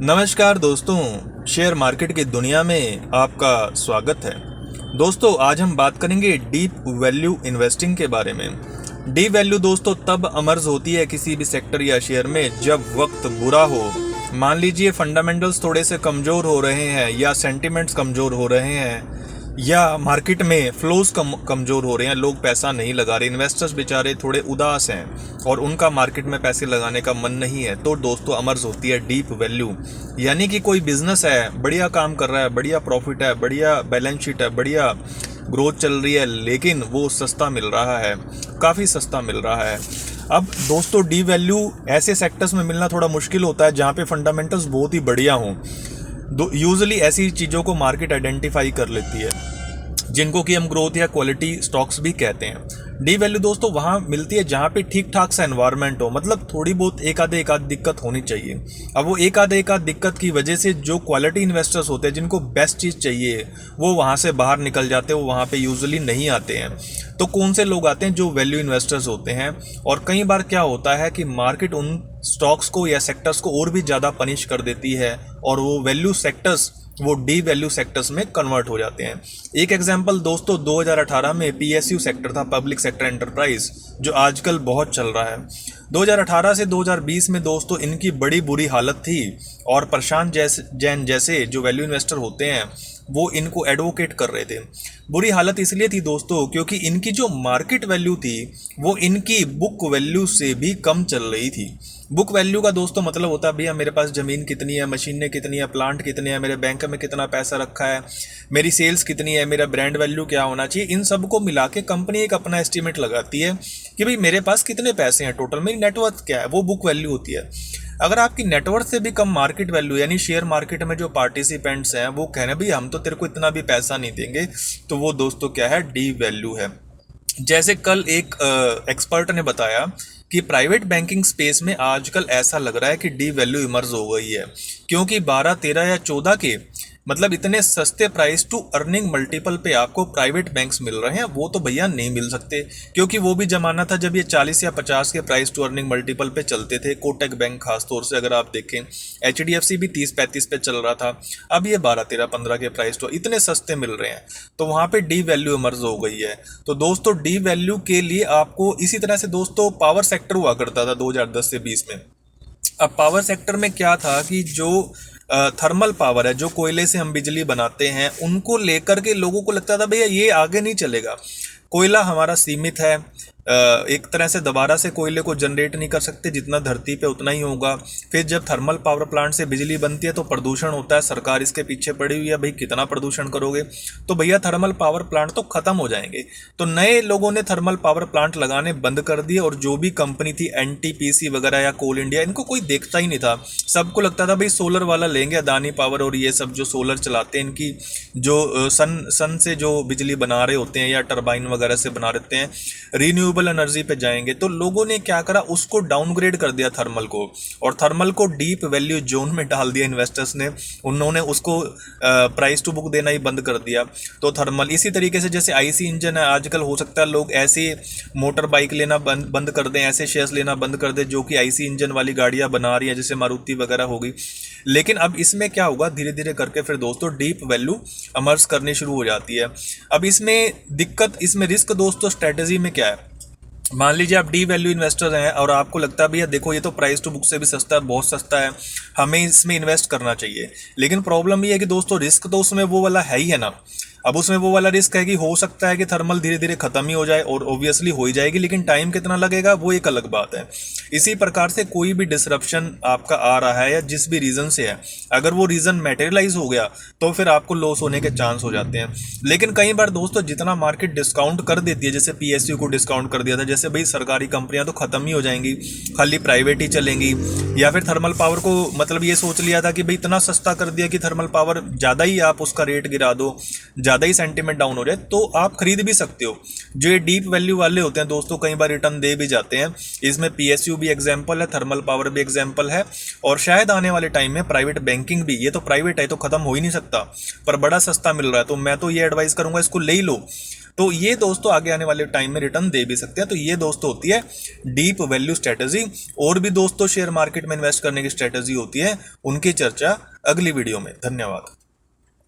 नमस्कार दोस्तों, share market की दुनिया में आपका स्वागत है। दोस्तों, आज हम बात करेंगे डीप वैल्यू इन्वेस्टिंग के बारे में। डीप वैल्यू दोस्तों तब अमर्ज होती है किसी भी सेक्टर या शेयर में जब वक्त बुरा हो। मान लीजिए फंडामेंटल्स थोड़े से कमज़ोर हो रहे हैं या सेंटिमेंट्स कमज़ोर हो रहे हैं या मार्केट में फ्लोज कमज़ोर हो रहे हैं, लोग पैसा नहीं लगा रहे, इन्वेस्टर्स बेचारे थोड़े उदास हैं और उनका मार्केट में पैसे लगाने का मन नहीं है, तो दोस्तों अमर्ज होती है डीप वैल्यू। यानी कि कोई बिजनेस है, बढ़िया काम कर रहा है, बढ़िया प्रॉफिट है, बढ़िया बैलेंस शीट है, बढ़िया ग्रोथ चल रही है, लेकिन वो सस्ता मिल रहा है, काफ़ी सस्ता मिल रहा है। अब दोस्तों डी वैल्यू ऐसे सेक्टर्स में मिलना थोड़ा मुश्किल होता है जहाँ पे फंडामेंटल्स बहुत ही बढ़िया हों। यूजुअली ऐसी चीज़ों को मार्केट आइडेंटिफाई कर लेती है जिनको कि हम ग्रोथ या क्वालिटी स्टॉक्स भी कहते हैं। डी वैल्यू दोस्तों वहाँ मिलती है जहाँ पे ठीक ठाक सा एनवायरनमेंट हो, मतलब थोड़ी बहुत एक आध दिक्कत होनी चाहिए। अब वो एक आध दिक्कत की वजह से जो क्वालिटी इन्वेस्टर्स होते हैं जिनको बेस्ट चीज़ चाहिए वो वहाँ से बाहर निकल जाते हैं, वो वहाँ पे यूजुअली नहीं आते हैं। तो कौन से लोग आते हैं? जो वैल्यू इन्वेस्टर्स होते हैं। और कई बार क्या होता है कि मार्केट उन स्टॉक्स को या सेक्टर्स को और भी ज़्यादा पनिश कर देती है और वो वैल्यू सेक्टर्स वो डी वैल्यू सेक्टर्स में कन्वर्ट हो जाते हैं। एक एग्जांपल दोस्तों 2018 में पीएसयू सेक्टर था, पब्लिक सेक्टर एंटरप्राइज, जो आजकल बहुत चल रहा है। 2018 से 2020 में दोस्तों इनकी बड़ी बुरी हालत थी और प्रशांत जैन जैसे जो वैल्यू इन्वेस्टर होते हैं वो इनको एडवोकेट कर रहे थे। बुरी हालत इसलिए थी दोस्तों क्योंकि इनकी जो मार्केट वैल्यू थी वो इनकी बुक वैल्यू से भी कम चल रही थी। बुक वैल्यू का दोस्तों मतलब होता है भैया मेरे पास ज़मीन कितनी है, मशीनें कितनी है, प्लांट कितने हैं, मेरे बैंक में कितना पैसा रखा है, मेरी सेल्स कितनी है, मेरा ब्रांड वैल्यू क्या होना चाहिए। इन सब को मिला के कंपनी एक अपना एस्टीमेट लगाती है कि भाई मेरे पास कितने पैसे हैं, टोटल मेरी नेटवर्थ क्या है, वो बुक वैल्यू होती है। अगर आपकी नेटवर्थ से भी कम मार्केट वैल्यू, यानी शेयर मार्केट में जो पार्टिसिपेंट्स हैं वो कह रहे हैं भाई हम तो तेरे को इतना भी पैसा नहीं देंगे, तो वो दोस्तों क्या है? डी वैल्यू है। जैसे कल एक एक्सपर्ट ने बताया कि प्राइवेट बैंकिंग स्पेस में आजकल ऐसा लग रहा है कि डी वैल्यू इमर्ज हो गई है, क्योंकि 12, 13 या 14 के मतलब इतने सस्ते प्राइस टू अर्निंग मल्टीपल पे आपको प्राइवेट बैंक्स मिल रहे हैं। वो तो भैया नहीं मिल सकते, क्योंकि वो भी जमाना था जब ये 40 या 50 के प्राइस टू अर्निंग मल्टीपल पे चलते थे। कोटक बैंक खासतौर से अगर आप देखें, एचडीएफसी भी 30-35 पे चल रहा था। अब ये 12, 13, 15 के प्राइस टू इतने सस्ते मिल रहे हैं, तो वहाँ पे डी वैल्यू इमर्ज हो गई है। तो दोस्तों डी वैल्यू के लिए आपको इसी तरह से दोस्तों पावर सेक्टर हुआ करता था 2010 से 20 में। अब पावर सेक्टर में क्या था कि जो थर्मल पावर है, जो कोयले से हम बिजली बनाते हैं, उनको लेकर के लोगों को लगता था भैया ये आगे नहीं चलेगा, कोयला हमारा सीमित है, एक तरह से दोबारा से कोयले को जनरेट नहीं कर सकते, जितना धरती पे उतना ही होगा। फिर जब थर्मल पावर प्लांट से बिजली बनती है तो प्रदूषण होता है, सरकार इसके पीछे पड़ी हुई है, भाई कितना प्रदूषण करोगे, तो भैया थर्मल पावर प्लांट तो खत्म हो जाएंगे। तो नए लोगों ने थर्मल पावर प्लांट लगाने बंद कर दिए और जो भी कंपनी थी एनटीपीसी वगैरह या कोल इंडिया, इनको कोई देखता ही नहीं था। सबको लगता था भाई सोलर वाला लेंगे, अदानी पावर और ये सब जो सोलर चलाते हैं, इनकी जो सन से जो बिजली बना रहे होते हैं या टरबाइन वगैरह से बना रहते हैं, रीन्यूएबल एनर्जी पे जाएंगे। तो लोगों ने क्या करा, उसको डाउनग्रेड कर दिया थर्मल को, और थर्मल को डीप वैल्यू जोन में डाल दिया इन्वेस्टर्स ने। उन्होंने उसको प्राइस टू बुक देना ही बंद कर दिया। तो थर्मल इसी तरीके से जैसे आईसी इंजन है, आजकल हो सकता है लोग ऐसे मोटर बाइक लेना बंद कर दें, ऐसे शेयर्स लेना बंद कर दें जो कि आईसी इंजन वाली गाड़ियां बना रही हैं, जैसे मारुति वगैरह होगी। लेकिन अब इसमें क्या होगा, धीरे धीरे करके फिर दोस्तों डीप वैल्यू अमर्ज करनी शुरू हो जाती है। अब इसमें दिक्कत, इसमें रिस्क दोस्तों स्ट्रेटेजी में क्या है? मान लीजिए आप डी वैल्यू इन्वेस्टर हैं और आपको लगता है भैया देखो ये तो प्राइस टू बुक से भी सस्ता है, बहुत सस्ता है, हमें इसमें इन्वेस्ट करना चाहिए। लेकिन प्रॉब्लम ये है कि दोस्तों रिस्क तो उसमें वो वाला है ही है ना। अब उसमें वो वाला रिस्क है कि हो सकता है कि थर्मल धीरे धीरे खत्म ही हो जाए, और ऑब्वियसली हो ही जाएगी, लेकिन टाइम कितना लगेगा वो एक अलग बात है। इसी प्रकार से कोई भी डिसरप्शन आपका आ रहा है या जिस भी रीज़न से है, अगर वो रीज़न मैटेरियलाइज हो गया तो फिर आपको लॉस होने के चांस हो जाते हैं। लेकिन कई बार दोस्तों जितना मार्केट डिस्काउंट कर देती है, जैसे पीएसयू को डिस्काउंट कर दिया था, जैसे भाई सरकारी कंपनियां तो खत्म ही हो जाएंगी, खाली प्राइवेट ही चलेंगी, या फिर थर्मल पावर को मतलब ये सोच लिया था कि भाई इतना सस्ता कर दिया कि थर्मल पावर ज़्यादा ही आप उसका रेट गिरा दो, ज़्यादा ही सेंटीमेंट डाउन हो जाए, तो आप खरीद भी सकते हो। जो ये डीप वैल्यू वाले होते हैं दोस्तों कई बार रिटर्न दे भी जाते हैं। इसमें पीएसयू भी एग्जांपल है, थर्मल पावर भी एग्जांपल है, और शायद आने वाले टाइम में प्राइवेट बैंकिंग भी। ये तो प्राइवेट है तो खत्म हो ही नहीं सकता, पर बड़ा सस्ता मिल रहा है, तो मैं तो ये एडवाइस करूंगा इसको ले ही लो। तो ये दोस्तों आगे आने वाले टाइम में रिटर्न दे भी सकते हैं। तो ये दोस्तों होती है डीप वैल्यू स्ट्रेटजी। और भी दोस्तों शेयर मार्केट में इन्वेस्ट करने की स्ट्रेटजी होती है, उनकी चर्चा अगली वीडियो में। धन्यवाद।